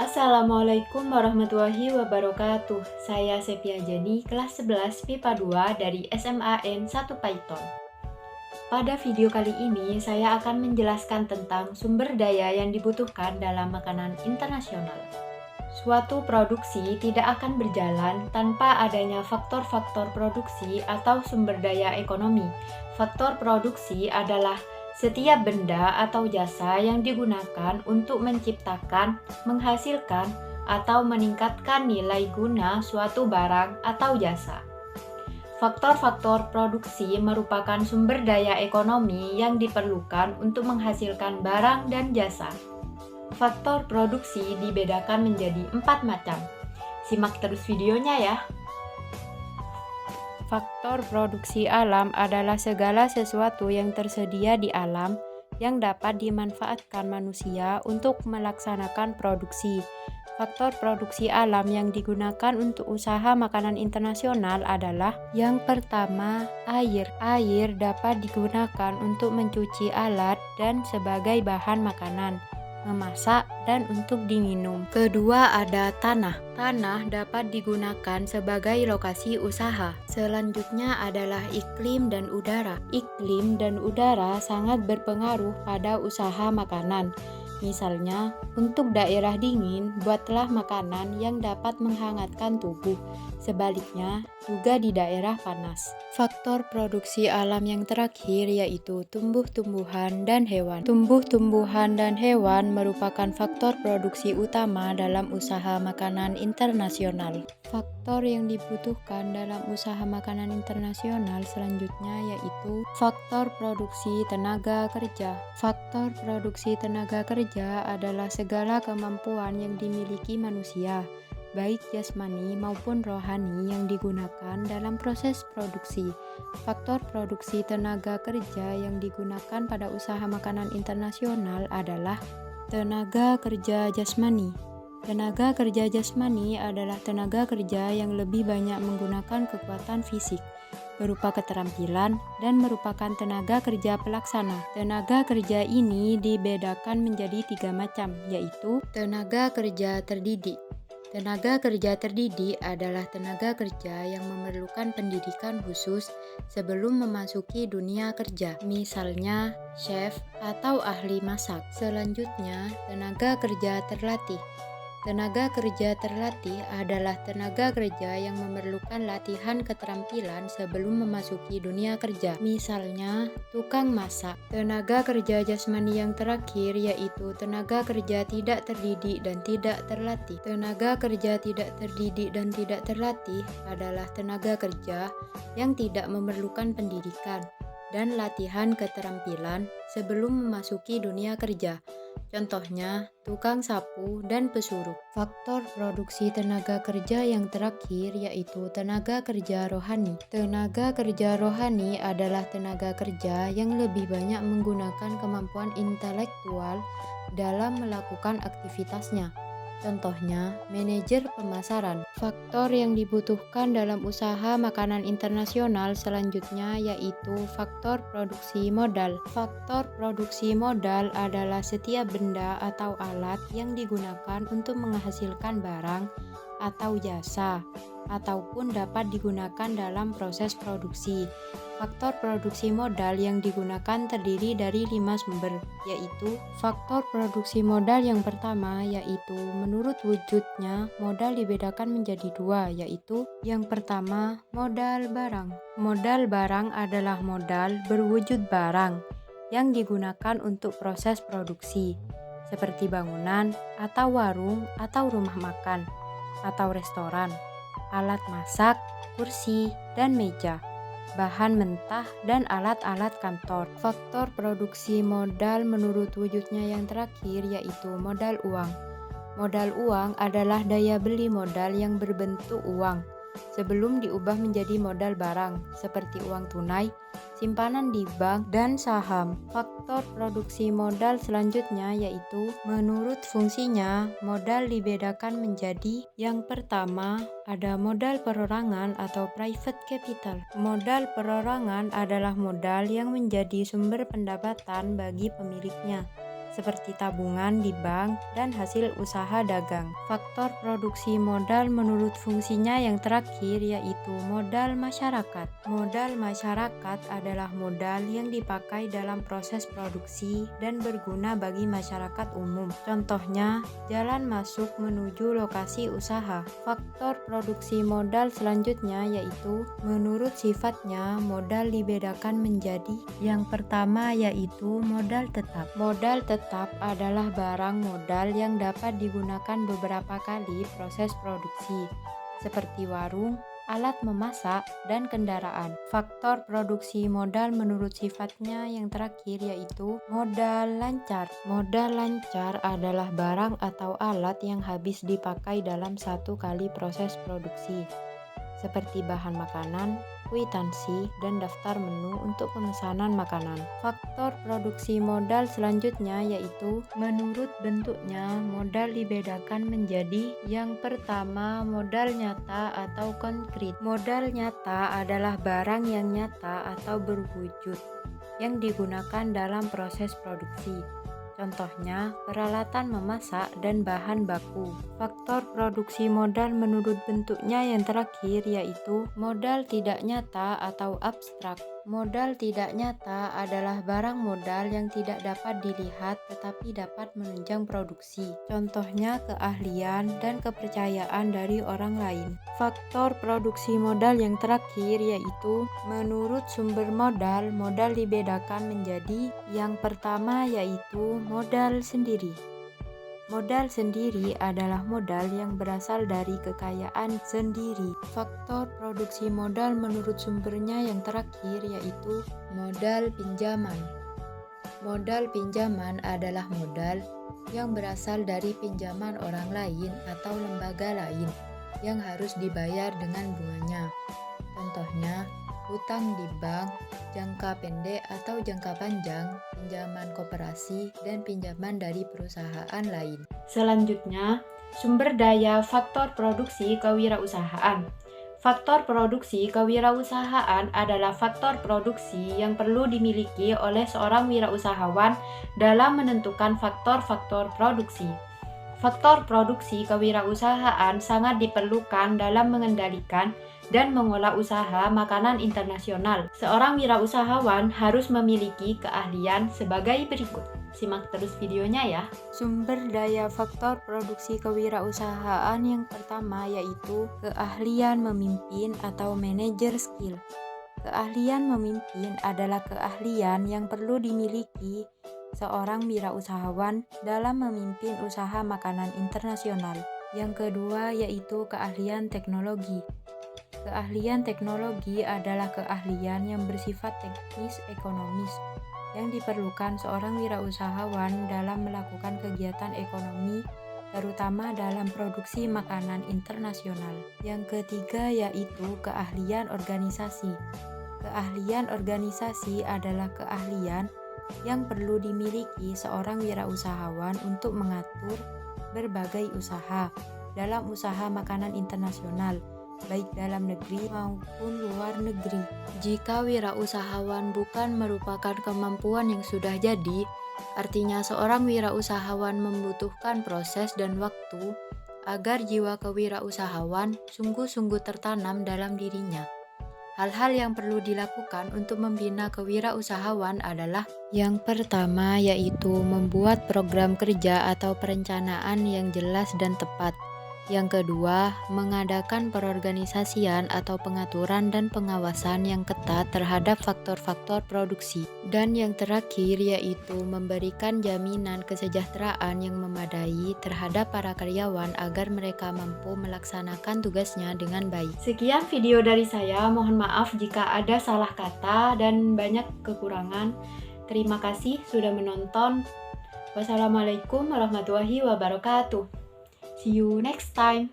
Assalamualaikum warahmatullahi wabarakatuh. Saya Sepia Jani, kelas 11 MIPA 2 dari SMA N1 Python. Pada video kali ini, saya akan menjelaskan tentang sumber daya yang dibutuhkan dalam makanan internasional. Suatu produksi tidak akan berjalan tanpa adanya faktor-faktor produksi atau sumber daya ekonomi. Faktor produksi adalah setiap benda atau jasa yang digunakan untuk menciptakan, menghasilkan, atau meningkatkan nilai guna suatu barang atau jasa. Faktor-faktor produksi merupakan sumber daya ekonomi yang diperlukan untuk menghasilkan barang dan jasa. Faktor produksi dibedakan menjadi 4 macam. Simak terus videonya ya. Faktor produksi alam adalah segala sesuatu yang tersedia di alam yang dapat dimanfaatkan manusia untuk melaksanakan produksi. Faktor produksi alam yang digunakan untuk usaha makanan internasional adalah yang pertama, air. Air dapat digunakan untuk mencuci alat dan sebagai bahan makanan, memasak, dan untuk diminum. Kedua ada tanah. Tanah dapat digunakan sebagai lokasi usaha. Selanjutnya adalah iklim dan udara. Iklim dan udara sangat berpengaruh pada usaha makanan. Misalnya, untuk daerah dingin, buatlah makanan yang dapat menghangatkan tubuh. Sebaliknya, juga di daerah panas. Faktor produksi alam yang terakhir yaitu tumbuh-tumbuhan dan hewan. Tumbuh-tumbuhan dan hewan merupakan faktor produksi utama dalam usaha makanan internasional. Faktor yang dibutuhkan dalam usaha makanan internasional selanjutnya yaitu faktor produksi tenaga kerja. Faktor produksi tenaga kerja adalah segala kemampuan yang dimiliki manusia, baik jasmani maupun rohani yang digunakan dalam proses produksi. Faktor produksi tenaga kerja yang digunakan pada usaha makanan internasional adalah tenaga kerja jasmani. Tenaga kerja jasmani adalah tenaga kerja yang lebih banyak menggunakan kekuatan fisik, berupa keterampilan, dan merupakan tenaga kerja pelaksana. Tenaga kerja ini dibedakan menjadi 3 macam, yaitu tenaga kerja terdidik. Tenaga kerja terdidik adalah tenaga kerja yang memerlukan pendidikan khusus sebelum memasuki dunia kerja, misalnya chef atau ahli masak. Selanjutnya, tenaga kerja terlatih. Tenaga kerja terlatih adalah tenaga kerja yang memerlukan latihan keterampilan sebelum memasuki dunia kerja, misalnya tukang masak. Tenaga kerja jasmani yang terakhir yaitu tenaga kerja tidak terdidik dan tidak terlatih. Tenaga kerja tidak terdidik dan tidak terlatih adalah tenaga kerja yang tidak memerlukan pendidikan dan latihan keterampilan sebelum memasuki dunia kerja. Contohnya, tukang sapu dan pesuruh. Faktor produksi tenaga kerja yang terakhir yaitu tenaga kerja rohani. Tenaga kerja rohani adalah tenaga kerja yang lebih banyak menggunakan kemampuan intelektual dalam melakukan aktivitasnya. Contohnya, manajer pemasaran. Faktor yang dibutuhkan dalam usaha makanan internasional selanjutnya yaitu faktor produksi modal. Faktor produksi modal adalah setiap benda atau alat yang digunakan untuk menghasilkan barang atau jasa, ataupun dapat digunakan dalam proses produksi. Faktor produksi modal yang digunakan terdiri dari 5 sumber, yaitu faktor produksi modal yang pertama yaitu menurut wujudnya modal dibedakan menjadi 2, yaitu yang pertama modal barang. Modal barang adalah modal berwujud barang yang digunakan untuk proses produksi, seperti bangunan atau warung atau rumah makan atau restoran, alat masak, kursi, dan meja, bahan mentah, dan alat-alat kantor. Faktor produksi modal menurut wujudnya yang terakhir yaitu modal uang. Modal uang adalah daya beli modal yang berbentuk uang sebelum diubah menjadi modal barang seperti uang tunai, simpanan di bank, dan saham. Faktor produksi modal selanjutnya yaitu menurut fungsinya modal dibedakan menjadi yang pertama ada modal perorangan atau private capital. Modal perorangan adalah modal yang menjadi sumber pendapatan bagi pemiliknya. seperti tabungan di bank dan hasil usaha dagang. Faktor produksi modal menurut fungsinya yang terakhir yaitu modal masyarakat. Modal masyarakat adalah modal yang dipakai dalam proses produksi dan berguna bagi masyarakat umum. Contohnya, jalan masuk menuju lokasi usaha. Faktor produksi modal selanjutnya yaitu menurut sifatnya modal dibedakan menjadi yang pertama yaitu modal tetap. Modal tetap adalah barang modal yang dapat digunakan beberapa kali proses produksi, seperti warung, alat memasak, dan kendaraan. Faktor produksi modal menurut sifatnya yang terakhir yaitu modal lancar. Modal lancar adalah barang atau alat yang habis dipakai dalam satu kali proses produksi, seperti bahan makanan, kwitansi, dan daftar menu untuk pemesanan makanan. Faktor produksi modal selanjutnya yaitu menurut bentuknya modal dibedakan menjadi yang pertama modal nyata atau konkret. Modal nyata adalah barang yang nyata atau berwujud yang digunakan dalam proses produksi. Contohnya, peralatan memasak dan bahan baku. Faktor produksi modal menurut bentuknya yang terakhir yaitu modal tidak nyata atau abstrak. Modal tidak nyata adalah barang modal yang tidak dapat dilihat tetapi dapat menunjang produksi. Contohnya keahlian dan kepercayaan dari orang lain. Faktor produksi modal yang terakhir yaitu menurut sumber modal, modal dibedakan menjadi yang pertama yaitu modal sendiri. Modal sendiri adalah modal yang berasal dari kekayaan sendiri. Faktor produksi modal menurut sumbernya yang terakhir yaitu modal pinjaman. Modal pinjaman adalah modal yang berasal dari pinjaman orang lain atau lembaga lain yang harus dibayar dengan bunganya. Contohnya, hutang di bank, jangka pendek atau jangka panjang, pinjaman koperasi, dan pinjaman dari perusahaan lain. Selanjutnya, sumber daya faktor produksi kewirausahaan. Faktor produksi kewirausahaan adalah faktor produksi yang perlu dimiliki oleh seorang wirausahawan dalam menentukan faktor-faktor produksi. Faktor produksi kewirausahaan sangat diperlukan dalam mengendalikan dan mengolah usaha makanan internasional. Seorang wirausahawan harus memiliki keahlian sebagai berikut. Simak terus videonya ya. Sumber daya faktor produksi kewirausahaan yang pertama yaitu keahlian memimpin atau manager skill. Keahlian memimpin adalah keahlian yang perlu dimiliki seorang wirausahawan dalam memimpin usaha makanan internasional. Yang kedua yaitu keahlian teknologi. Keahlian teknologi adalah keahlian yang bersifat teknis ekonomis yang diperlukan seorang wirausahawan dalam melakukan kegiatan ekonomi, terutama dalam produksi makanan internasional. Yang ketiga yaitu keahlian organisasi. Keahlian organisasi adalah keahlian yang perlu dimiliki seorang wirausahawan untuk mengatur berbagai usaha dalam usaha makanan internasional, baik dalam negeri maupun luar negeri. Jika wirausahawan bukan merupakan kemampuan yang sudah jadi, artinya seorang wirausahawan membutuhkan proses dan waktu agar jiwa kewirausahawan sungguh-sungguh tertanam dalam dirinya. Hal-hal yang perlu dilakukan untuk membina kewirausahawan adalah yang pertama yaitu membuat program kerja atau perencanaan yang jelas dan tepat. Yang kedua, mengadakan perorganisasian atau pengaturan dan pengawasan yang ketat terhadap faktor-faktor produksi. Dan yang terakhir yaitu memberikan jaminan kesejahteraan yang memadai terhadap para karyawan agar mereka mampu melaksanakan tugasnya dengan baik. Sekian video dari saya, mohon maaf jika ada salah kata dan banyak kekurangan. Terima kasih sudah menonton. Wassalamualaikum warahmatullahi wabarakatuh. See you next time.